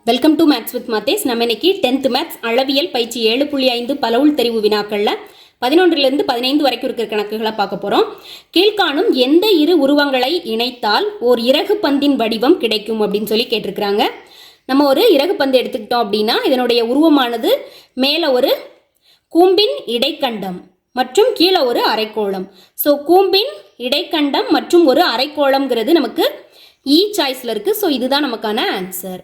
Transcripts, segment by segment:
Welcome to maths with Mathesh. நம்ம இன்னைக்கு 10th maths அளவியல் பயிற்சி 7.5 பலவுள் தெரிவு வினாக்கள்ல 11லிருந்து 15 வரைக்கும் இருக்கிற கணக்குகளை பார்க்க போறோம். கீழ்காணும் எந்த இரு உருவங்களை இணைத்தால் ஓர் இறகு பந்தின் வடிவம் கிடைக்கும் அப்படின்னு சொல்லி கேட்டிருக்கிறாங்க. நம்ம ஒரு இறகு பந்து எடுத்துக்கிட்டோம் அப்படின்னா இதனுடைய உருவமானது மேலே ஒரு கூம்பின் இடைக்கண்டம் மற்றும் கீழே ஒரு அரைக்கோளம். ஸோ கூம்பின் இடைக்கண்டம் மற்றும் ஒரு அரைக்கோளம்ங்கிறது நமக்கு இ சாய்ஸில் இருக்குது. ஸோ இதுதான் நமக்கான ஆன்சர்.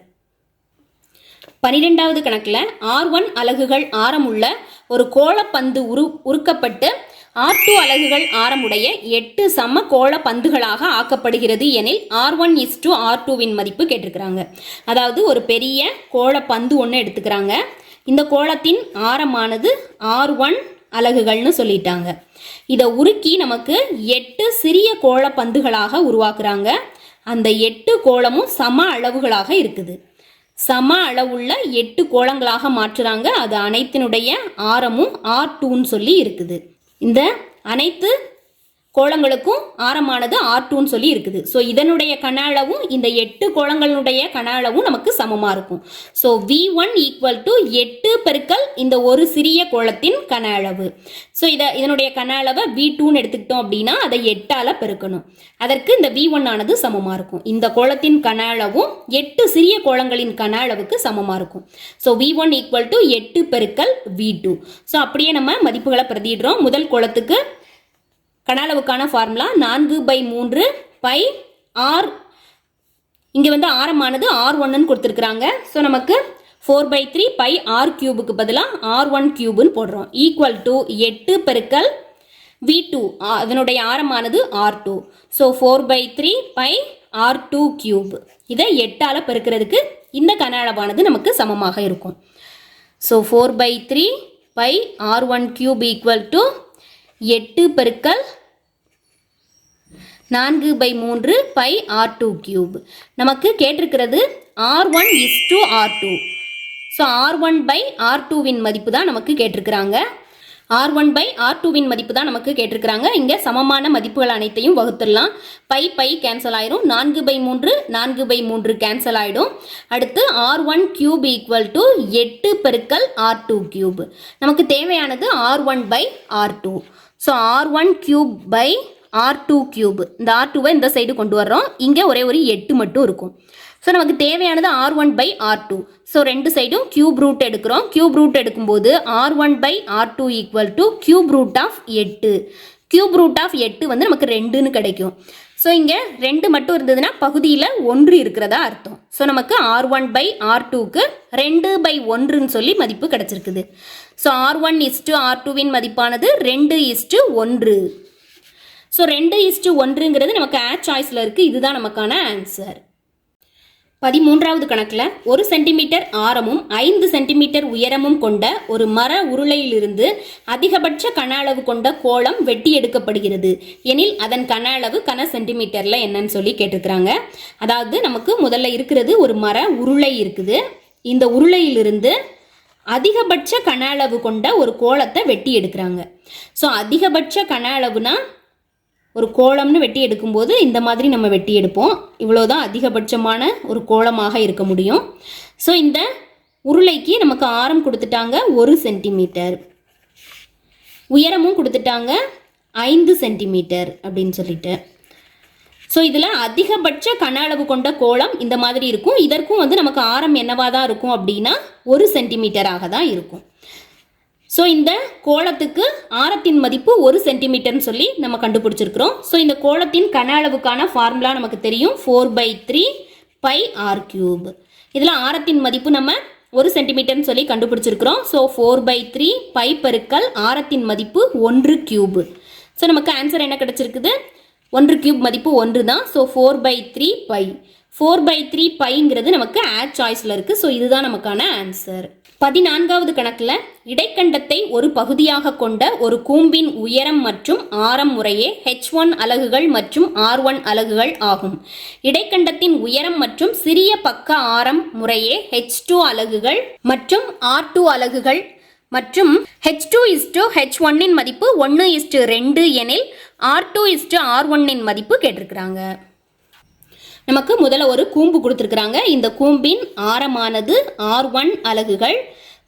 12வது கணக்கில் R1 அலகுகள் ஆரமுள்ள ஒரு கோளப்பந்து உருக்கப்பட்டு R2 அலகுகள் ஆரமுடைய 8 சம கோள பந்துகளாக ஆக்கப்படுகிறது எனில் R1:R2வின் மதிப்பு கேட்டிருக்கிறாங்க. அதாவது ஒரு பெரிய கோளப்பந்து ஒன்று எடுத்துக்கிறாங்க. இந்த கோளத்தின் ஆரமானது R1 அலகுகள்னு சொல்லிட்டாங்க. இதை உருக்கி நமக்கு 8 சிறிய கோளப்பந்துகளாக உருவாக்குறாங்க. அந்த 8 கோளமும் சம அளவுகளாக இருக்குது. சம அளவுள்ள 8 கோளங்களாக மாற்றுறாங்க. அது அனைத்தினுடைய ஆரமும் R2ன்னு சொல்லி இருக்குது. இந்த அனைத்து கோளங்களுக்கும் ஆரமானது R2ன்னு சொல்லி இருக்குது. ஸோ இதனுடைய கன அளவும் இந்த 8 கோளங்களுடைய கன அளவும் நமக்கு சமமாக இருக்கும். ஸோ V1 = 8 பெருக்கல் இந்த ஒரு சிறிய கோளத்தின் கன அளவு. ஸோ இதனுடைய கன அளவை V2ன்னு எடுத்துக்கிட்டோம் அப்படின்னா அதை 8ஆல் பெருக்கணும். அதற்கு இந்த V1 ஆனது சமமாக இருக்கும். இந்த கோளத்தின் கன அளவும் 8 சிறிய கோளங்களின் கன அளவுக்கு சமமாக இருக்கும். ஸோ V1 = 8 பெருக்கல் V2. ஸோ அப்படியே நம்ம மதிப்புகளை பிரதிடுறோம். முதல் கோளத்துக்கு கன அளவுக்கான ஃபார்முலா 4/3 பை R. இங்கே வந்து ஆரமானது R1ன்னு கொடுத்துருக்குறாங்க. ஸோ நமக்கு 4/3 பை R³ பதிலாக R1³ போடுறோம். = 8 பெருக்கல் V2. அதனுடைய ஆரமானது R2. So 4/3 by R2³. இதை 8ஆல் பெருக்கிறதுக்கு இந்த கன அளவானது நமக்கு சமமாக இருக்கும். ஸோ 4/3 பை R1³ = 8 பெருக்கல் 4/3 பை R2³. நமக்கு கேட்டிருக்கிறது R1:R2. ஸோ R1/R2வின் மதிப்பு தான் நமக்கு கேட்டிருக்கிறாங்க. R1/R2வின் மதிப்பு தான் நமக்கு கேட்டிருக்கிறாங்க. இங்கே சமமான மதிப்புகள் அனைத்தையும் வகுத்துடலாம். பை கேன்சல் ஆயிரும். 4/3 4/3 கேன்சல் ஆகிடும். அடுத்து R1³ = 8 பெருக்கல் R2³. நமக்கு தேவையானது R1/R2. So R1³ R2³. இந்த R2வை இந்த சைடு கொண்டு வர்றோம். இங்கே ஒரே ஒரு 8 மட்டும் இருக்கும். ஸோ நமக்கு தேவையானது R1/R2. ஸோ ரெண்டு சைடும் கியூப் ரூட் எடுக்கிறோம். கியூப் ரூட் எடுக்கும்போது R1/R2 = √8. கியூப் ரூட் ஆஃப் 8 வந்து நமக்கு 2ன்னு கிடைக்கும். ஸோ இங்கே 2 மட்டும் இருந்ததுன்னா பகுதியில் 1 இருக்கிறதா அர்த்தம். ஸோ நமக்கு R1/R2க்கு 2/1ன்னு சொல்லி மதிப்பு கிடைச்சிருக்குது. ஸோ R1:R2வின் மதிப்பானது 2:1. ஸோ 2:1ங்கிறது நமக்கு சாய்ஸில் இருக்குது. இதுதான் நமக்கான ஆன்சர். 13வது கணக்கில் 1 சென்டிமீட்டர் ஆரமும் 5 சென்டிமீட்டர் உயரமும் கொண்ட ஒரு மர உருளையிலிருந்து அதிகபட்ச கன அளவு கொண்ட கோளம் வெட்டி எடுக்கப்படுகிறது எனில் அதன் கன அளவு கன சென்டிமீட்டரில் என்னன்னு சொல்லி கேட்டிருக்கிறாங்க. அதாவது நமக்கு முதல்ல இருக்கிறது ஒரு மர உருளை இருக்குது. இந்த உருளையிலிருந்து அதிகபட்ச கன அளவு கொண்ட ஒரு கோளத்தை வெட்டி எடுக்கிறாங்க. ஸோ அதிகபட்ச கன அளவுனா ஒரு கோளம்னு வெட்டி எடுக்கும்போது இந்த மாதிரி நம்ம வெட்டி எடுப்போம். இவ்வளோதான் அதிகபட்சமான ஒரு கோளமாக இருக்க முடியும். ஸோ இந்த உருளைக்கு நமக்கு ஆரம் கொடுத்துட்டாங்க 1 சென்டிமீட்டர், உயரமும் கொடுத்துட்டாங்க 5 சென்டிமீட்டர் அப்படின்னு சொல்லிட்டு. ஸோ இதில் அதிகபட்ச கன அளவு கொண்ட கோளம் இந்த மாதிரி இருக்கும். இதற்கும் வந்து நமக்கு ஆரம் என்னவா தான் இருக்கும் அப்படின்னா 1 சென்டிமீட்டராக தான் இருக்கும். ஸோ இந்த கோளத்துக்கு ஆரத்தின் மதிப்பு 1 சென்டிமீட்டர்னு சொல்லி நம்ம கண்டுபிடிச்சிருக்கிறோம். ஸோ இந்த கோளத்தின் கன அளவுக்கான ஃபார்முலா நமக்கு தெரியும் 4/3 பை R³. இதில் ஆரத்தின் மதிப்பு நம்ம 1 சென்டிமீட்டர்னு சொல்லி கண்டுபிடிச்சிருக்கிறோம். ஸோ 4/3 பை பெருக்கல் ஆரத்தின் மதிப்பு 1³ ஸோ நமக்கு ஆன்சர் என்ன கிடைச்சிருக்குது? 1³ மதிப்பு 1 தான். ஸோ 4/3 பை 4/3 பைங்கிறது நமக்கு சாய்ஸில் இருக்குது. ஸோ இதுதான் நமக்கான ஆன்சர். 14வது கணக்கில் இடைக்கண்டத்தை ஒரு பகுதியாக கொண்ட ஒரு கூம்பின் உயரம் மற்றும் ஆரம் முறையே H1 அலகுகள் மற்றும் R1 அலகுகள் ஆகும். இடைக்கண்டத்தின் உயரம் மற்றும் சிறிய பக்க ஆரம் முறையே H2 அலகுகள் மற்றும் R2 அலகுகள் மற்றும் H2:H1 மதிப்பு 1:2 எனில் R2:R1 மதிப்பு கேட்டிருக்கிறாங்க. நமக்கு முதல்ல ஒரு கூம்பு கொடுத்துருக்குறாங்க. இந்த கூம்பின் ஆரமானது R1 அலகுகள்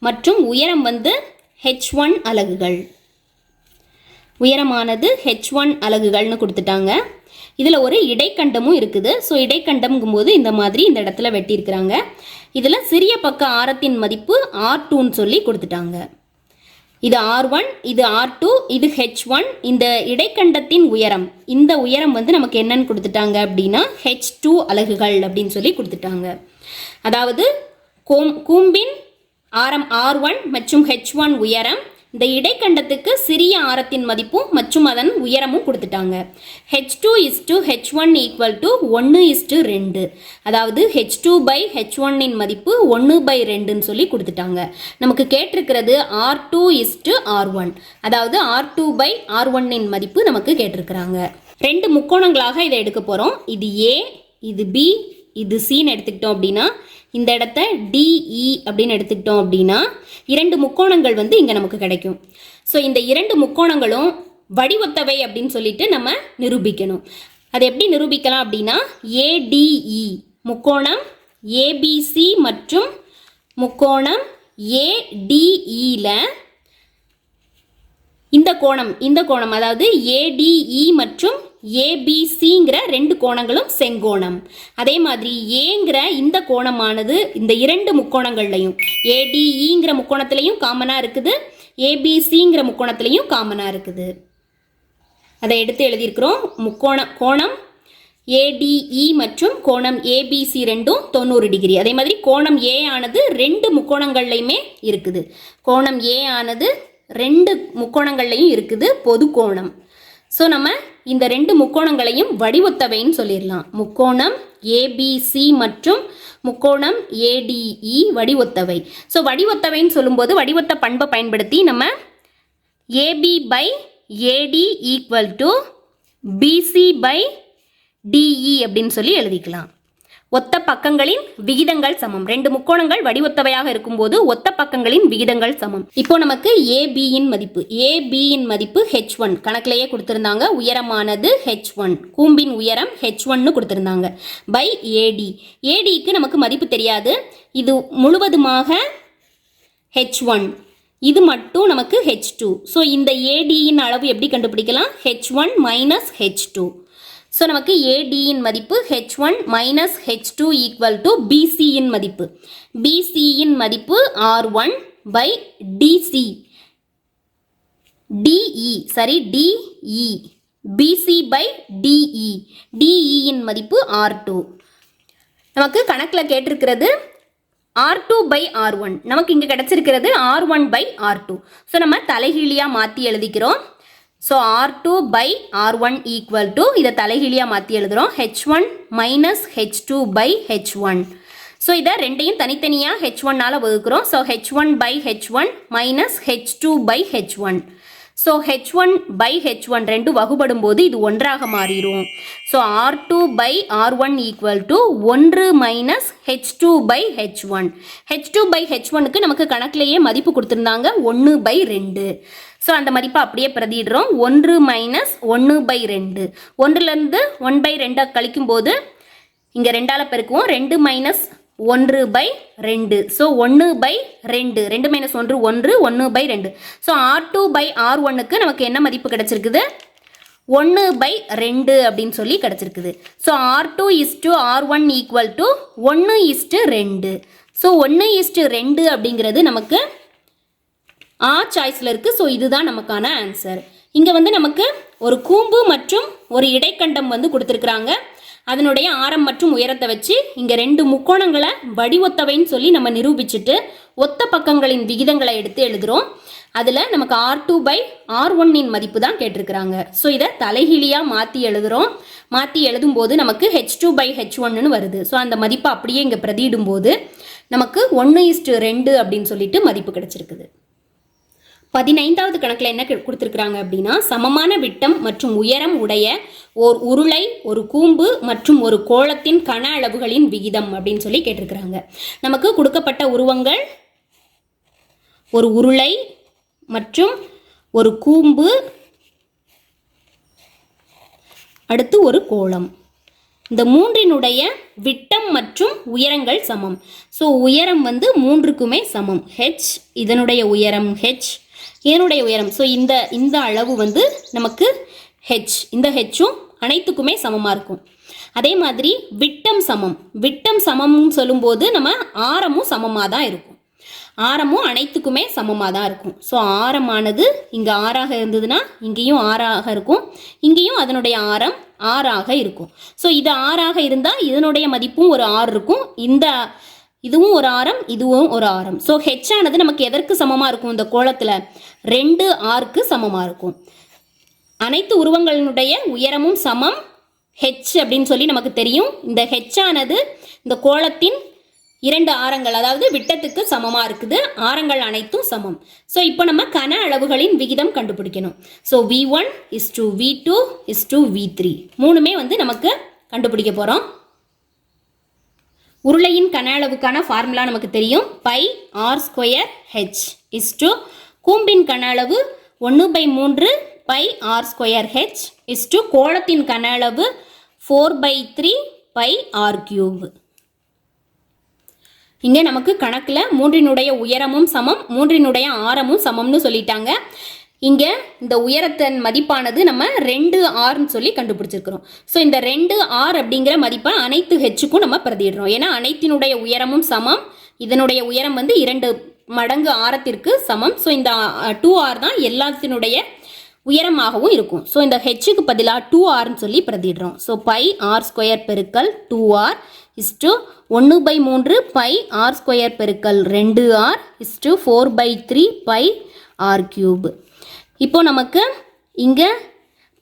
மற்றும் உயரம் வந்து H1 அலகுகள். உயரமானது H1 அலகுகள்னு கொடுத்துட்டாங்க. இதில் ஒரு இடைக்கண்டமும் இருக்குது. ஸோ இடைக்கண்டம்ங்கும்போது இந்த மாதிரி இந்த இடத்துல வெட்டியிருக்கிறாங்க. இதில் சிறிய பக்க ஆரத்தின் மதிப்பு R2ன்னு சொல்லி கொடுத்துட்டாங்க. இது R1, இது R2, இது H1. இந்த இடைக்கண்டத்தின் உயரம், இந்த உயரம் வந்து நமக்கு என்னன்னு கொடுத்துட்டாங்க அப்படின்னா H2 அலகுகள் அப்படின்னு சொல்லி கொடுத்துட்டாங்க. அதாவது கூம்பின் ஆரம் R1 மற்றும் H1 உயரம், இந்த இடைக்கண்டத்துக்கு சிறிய ஆரத்தின் மதிப்பும் மற்றும் அதன் உயரமும் கொடுத்துட்டாங்க. H2:H1 = 1:2. அதாவது H2/H1 இன் மதிப்பு 1/2ன்னு சொல்லி கொடுத்துட்டாங்க. நமக்கு கேட்டிருக்கிறது R2:R1. அதாவது R2/R1 இன் மதிப்பு நமக்கு கேட்டிருக்கிறாங்க. ரெண்டு முக்கோணங்களாக இதை எடுக்க போகிறோம். இது A, இது B, இது Cன்னு எடுத்துக்கிட்டோம் அப்படின்னா இந்த இடத்த DE அப்படின்னு எடுத்துக்கிட்டோம் அப்படின்னா இரண்டு முக்கோணங்கள் வந்து இங்கே நமக்கு கிடைக்கும். ஸோ இந்த இரண்டு முக்கோணங்களும் வடிவொத்தவை அப்படின்னு சொல்லிட்டு நம்ம நிரூபிக்கணும். அது எப்படி நிரூபிக்கலாம் அப்படின்னா ADE முக்கோணம் ABC மற்றும் முக்கோணம் ADEல இந்த கோணம் அதாவது ADE மற்றும் ABCங்கிற ரெண்டு கோணங்களும் செங்கோணம். அதே மாதிரி ஏங்கிற இந்த கோணமானது இந்த இரண்டு முக்கோணங்கள்லையும் ADEங்கிற முக்கோணத்திலையும் காமனாக இருக்குது, ABCங்கிற முக்கோணத்திலையும் காமனாக இருக்குது. அதை எடுத்து எழுதியிருக்கிறோம். கோணம் ADE மற்றும் கோணம் ABC ரெண்டும் 90 டிகிரி. அதே மாதிரி கோணம் A ஆனது ரெண்டு முக்கோணங்கள்லையுமே இருக்குது. கோணம் A ஆனது ரெண்டு முக்கோணங்கள்லையும் இருக்குது, பொது கோணம். ஸோ நம்ம இந்த ரெண்டு முக்கோணங்களையும் வடிவொத்தவைன்னு சொல்லிடலாம். முக்கோணம் ABC மற்றும் முக்கோணம் ADE வடிவொத்தவை. ஸோ வடிவொத்தவைன்னு சொல்லும்போது வடிவொத்த பண்பை பயன்படுத்தி நம்ம AB/AD = BC/DE அப்படின்னு சொல்லி எழுதிக்கலாம். ஒத்த பக்கங்களின் விகிதங்கள் சமம். ரெண்டு முக்கோணங்கள் வடிவொத்தவையாக இருக்கும்போது ஒத்த பக்கங்களின் விகிதங்கள் சமம். இப்போ நமக்கு ABயின் மதிப்பு H1 கணக்கிலேயே கொடுத்திருந்தாங்க. உயரமானது H1, கூம்பின் உயரம் H1ன்னு கொடுத்திருந்தாங்க. பை ADக்கு நமக்கு மதிப்பு தெரியாது. இது முழுவதுமாக H1, இது மட்டும் நமக்கு H2. ஸோ இந்த ADயின் அளவு எப்படி கண்டுபிடிக்கலாம்? H1 - H2. ஸோ நமக்கு ADயின் மதிப்பு H1 - H2 = BCயின் மதிப்பு. BCயின் மதிப்பு R1/DC. DE BC/DE. DEயின் மதிப்பு R2. நமக்கு கணக்கில் கேட்டிருக்கிறது R2/R1. நமக்கு இங்கே கிடைச்சிருக்கிறது R1/R2. ஸோ நம்ம தலைகீழியாக மாற்றி எழுதிக்கிறோம். ஸோ R2/R1 = இதை தலைகீழியாக மாற்றி எழுதுகிறோம். H1 - H2/H1. ஸோ இதை ரெண்டையும் தனித்தனியாக H1ஆல் வகுக்கிறோம். So H1/H1 - H2/H1. So H1/H1 ரெண்டு வகுபடும் போது இது ஒன்றாக மாறிடும். So R2/R1 = 1 - H2/H1. H2/H1க்கு நமக்கு கணக்கிலேயே மதிப்பு கொடுத்துருந்தாங்க 1/2. ஸோ அந்த மதிப்பை அப்படியே பிரதிடுறோம். 1 - 1/2. 1லேருந்து 1/2 கழிக்கும் போது இங்கே 2ஆல் பெருக்குவோம். 2 - 1/2. ஸோ 1/2. 2 - 1 1, 1/2. ஸோ R2/R1க்கு நமக்கு என்ன மதிப்பு கிடைச்சிருக்குது? 1/2 அப்படின்னு சொல்லி கிடைச்சிருக்குது. So R2:R1 = 1:2. ஸோ 1:2 அப்படிங்கிறது நமக்கு சாய்ஸில் இருக்குது. ஸோ இதுதான் நமக்கான ஆன்சர். இங்கே வந்து நமக்கு ஒரு கூம்பு மற்றும் ஒரு இடைக்கண்டம் வந்து கொடுத்துருக்குறாங்க. அதனுடைய ஆரம் மற்றும் உயரத்தை வச்சு இங்கே ரெண்டு முக்கோணங்களை வடிவொத்தவைன்னு சொல்லி நம்ம நிரூபிச்சுட்டு ஒத்த பக்கங்களின் விகிதங்களை எடுத்து எழுதுகிறோம். அதில் நமக்கு R2/R1 இன் மதிப்பு தான் கேட்டிருக்கிறாங்க. ஸோ இதை தலைகீழியாக மாற்றி எழுதுகிறோம். மாற்றி எழுதும்போது நமக்கு H2/H1ன்னு வருது. ஸோ அந்த மதிப்பை அப்படியே இங்கே பிரதியிடும்போது நமக்கு 1:2 அப்படின்னு சொல்லிட்டு மதிப்பு கிடைச்சிருக்குது. 15வது கணக்கில் என்ன கொடுத்துருக்குறாங்க அப்படின்னா சமமான விட்டம் மற்றும் உயரம் உடைய ஓர் உருளை, ஒரு கூம்பு மற்றும் ஒரு கோளத்தின் கன அளவுகளின் விகிதம் அப்படின்னு சொல்லி கேட்டிருக்கிறாங்க. நமக்கு கொடுக்கப்பட்ட உருவங்கள் ஒரு உருளை மற்றும் ஒரு கூம்பு, அடுத்து ஒரு கோளம். இந்த மூன்றினுடைய விட்டம் மற்றும் உயரங்கள் சமம். ஸோ உயரம் வந்து மூன்றுக்குமே சமம். ஹெச் இதனுடைய உயரம் ஹெச், இதனுடைய உயரம். ஸோ இந்த அளவு வந்து நமக்கு ஹெச், இந்த ஹெச்சும் அனைத்துக்குமே சமமாக இருக்கும். அதே மாதிரி விட்டம் சமம். விட்டம் சமம்னு சொல்லும்போது நம்ம ஆரமும் சமமாக தான் இருக்கும். ஆரமும் அனைத்துக்குமே சமமாக தான் இருக்கும். ஸோ ஆரமானது இங்கே ஆறாக இருந்ததுன்னா இங்கேயும் ஆறாக இருக்கும், இங்கேயும் அதனுடைய ஆரம் ஆறாக இருக்கும். ஸோ இது ஆறாக இருந்தால் இதனுடைய மதிப்பும் ஒரு 6 இருக்கும். இதுவும் ஒரு ஆரம், இதுவும் ஒரு ஆரம். ஸோ ஹெச் ஆனது நமக்கு எதற்கு சமமாக இருக்கும்? இந்த கோலத்தில் 2 ஆருக்கு சமமாக இருக்கும். அனைத்து உருவங்களினுடைய உயரமும் சமம் ஹெச் அப்படின்னு சொல்லி நமக்கு தெரியும். இந்த ஹெச் ஆனது இந்த கோலத்தின் 2 ஆரங்கள், அதாவது விட்டத்துக்கு சமமாக இருக்குது. ஆரங்கள் அனைத்தும் சமம். ஸோ இப்போ நம்ம கன அளவுகளின் விகிதம் கண்டுபிடிக்கணும். ஸோ V1 V2 V3 மூணுமே வந்து நமக்கு கண்டுபிடிக்க போகிறோம். உருளையின் கன அளவுக்கான ஃபார்முலா நமக்கு தெரியும். பை r²h கூம்பின் கன அளவு 1/3 பை r²h கோளத்தின் கன அளவு 4/3 பை r3. இங்கே நமக்கு கணக்கில் மூன்றினுடைய உயரமும் சமம், மூன்றினுடைய ஆரமும் சமம்னு சொல்லிட்டாங்க. இங்கே இந்த உயரத்தின் மதிப்பானது நம்ம 2r சொல்லி கண்டுபிடிச்சிருக்கிறோம். ஸோ இந்த 2r அப்படிங்கிற மதிப்பை அனைத்து ஹெச்சுக்கும் நம்ம பிரதிடுறோம். ஏன்னா அனைத்தினுடைய உயரமும் சமம், இதனுடைய உயரம் வந்து 2 மடங்கு ஆரத்திற்கு சமம். ஸோ இந்த 2r தான் எல்லாத்தினுடைய உயரமாகவும் இருக்கும். ஸோ இந்த ஹெச்சுக்கு பதிலாக 2rன்னு சொல்லி பிரதிடுறோம். ஸோ பை r² பெருக்கல் 2r 1/3 பை r² பெருக்கல் 2r 4/3 பை r3. இப்போ நமக்கு இங்கே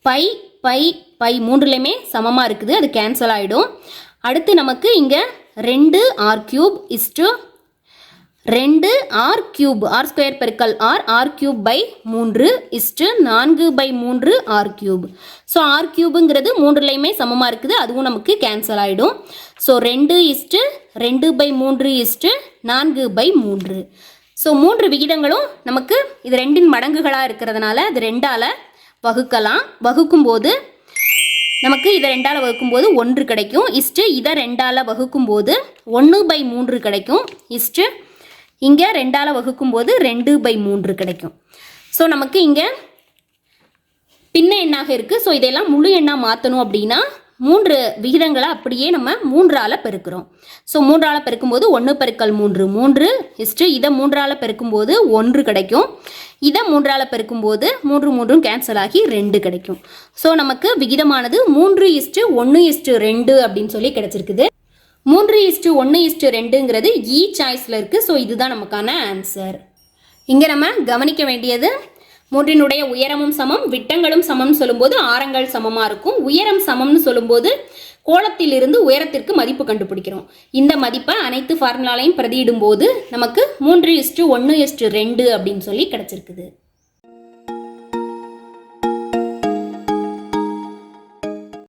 பை பை பை மூன்றுலையுமே சமமாக இருக்குது, அது கேன்சல் ஆகிடும். அடுத்து நமக்கு இங்கே 2r³ 2r³ r² பெருக்கல் r³ பை 3 4/3 r3. ஸோ r3ங்கிறது மூன்றுலையுமே சமமாக இருக்குது, அதுவும் நமக்கு கேன்சல் ஆகிடும். ஸோ 2/3 4/3. ஸோ 3 விகிதங்களும் நமக்கு இது 2 மடங்குகளாக இருக்கிறதுனால அது 2ஆல் வகுக்கலாம். வகுக்கும்போது நமக்கு இதை 2ஆல் வகுக்கும்போது 1 கிடைக்கும். இதை 2ஆல் வகுக்கும்போது 1/3 கிடைக்கும். இங்கே 2ஆல் வகுக்கும்போது 2/3 கிடைக்கும். ஸோ நமக்கு இங்கே பின்ன எண்ணாக இருக்குது. ஸோ இதெல்லாம் முழு எண்ணாக மாற்றணும் அப்படின்னா 3 விகிதங்களை அப்படியே நம்ம 3ஆல் பெருக்கிறோம். ஸோ 3ஆல் பெருக்கும்போது 1 பெருக்கல் 3 3 இதை 3ஆல் பெருக்கும்போது 1 கிடைக்கும். இதை 3ஆல் பெருக்கும்போது 3 கேன்சல் ஆகி 2 கிடைக்கும். ஸோ நமக்கு விகிதமானது 3:1:2 அப்படின்னு சொல்லி கிடைச்சிருக்குது. 3:1:2ங்கிறது இ சாய்ஸில் இருக்குது. ஸோ இதுதான் நமக்கான ஆன்சர். இங்கே நம்ம கவனிக்க வேண்டியது மூன்றினுடைய உயரமும் சமம், விட்டங்களும் சமம்னு சொல்லும்போது ஆரங்கள் சமமாக இருக்கும். உயரம் சமம்னு சொல்லும்போது கோலத்திலிருந்து உயரத்திற்கு மதிப்பு கண்டுபிடிக்கிறோம். இந்த மதிப்பை அனைத்து ஃபார்முலாலையும் பிரதியிடும் போது நமக்கு 3:1:2 அப்படின்னு சொல்லி கிடைச்சிருக்குது.